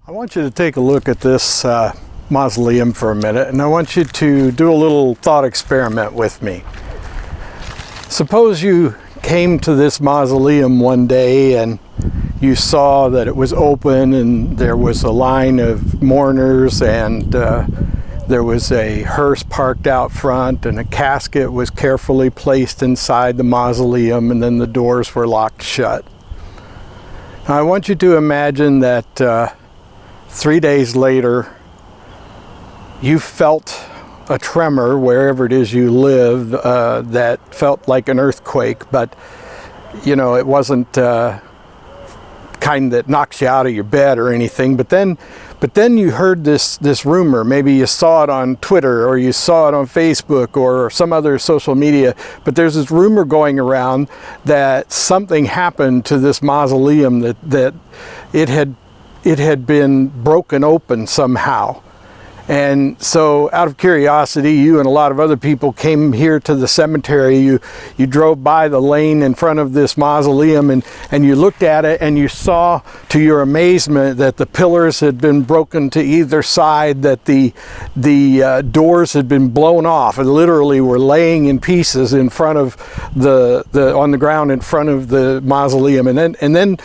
I want you to take a look at this mausoleum for a minute, and I want you to do a little thought experiment with me. Suppose you came to this mausoleum one day and you saw that it was open and there was a line of mourners, and there was a hearse parked out front, and a casket was carefully placed inside the mausoleum, and then the doors were locked shut. Now, I want you to imagine that 3 days later, you felt a tremor wherever it is you live that felt like an earthquake, but you know, it wasn't kind that knocks you out of your bed or anything. But then you heard this rumor. Maybe you saw it on Twitter, or you saw it on Facebook or some other social media, but there's this rumor going around that something happened to this mausoleum, that it had been broken open somehow. And so, out of curiosity, you and a lot of other people came here to the cemetery. You drove by the lane in front of this mausoleum, and you looked at it, and you saw, to your amazement, that the pillars had been broken to either side, that the doors had been blown off and literally were laying in pieces in front of on the ground in front of the mausoleum. And then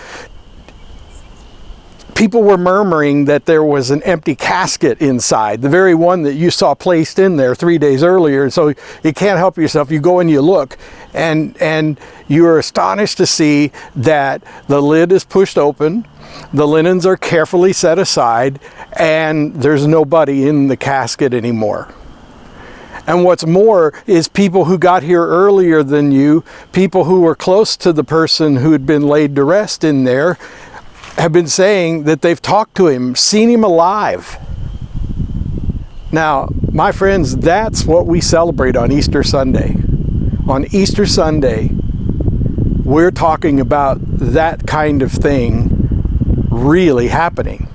people were murmuring that there was an empty casket inside, the very one that you saw placed in there 3 days earlier. So you can't help yourself. You go and you look, and you're astonished to see that the lid is pushed open, the linens are carefully set aside, and there's nobody in the casket anymore. And what's more is people who got here earlier than you, people who were close to the person who had been laid to rest in there, have been saying that they've talked to him, seen him alive. Now, my friends, that's what we celebrate on Easter Sunday. On Easter Sunday, we're talking about that kind of thing really happening.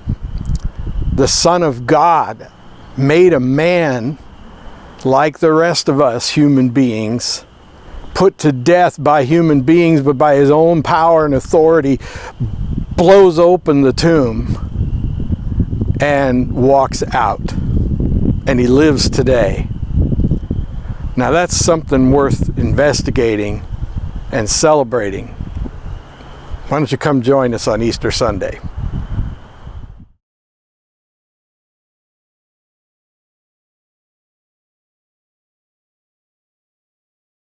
The Son of God made a man like the rest of us human beings, put to death by human beings, but by his own power and authority, blows open the tomb and walks out, and he lives today. Now that's something worth investigating and celebrating. Why don't you come join us on Easter Sunday?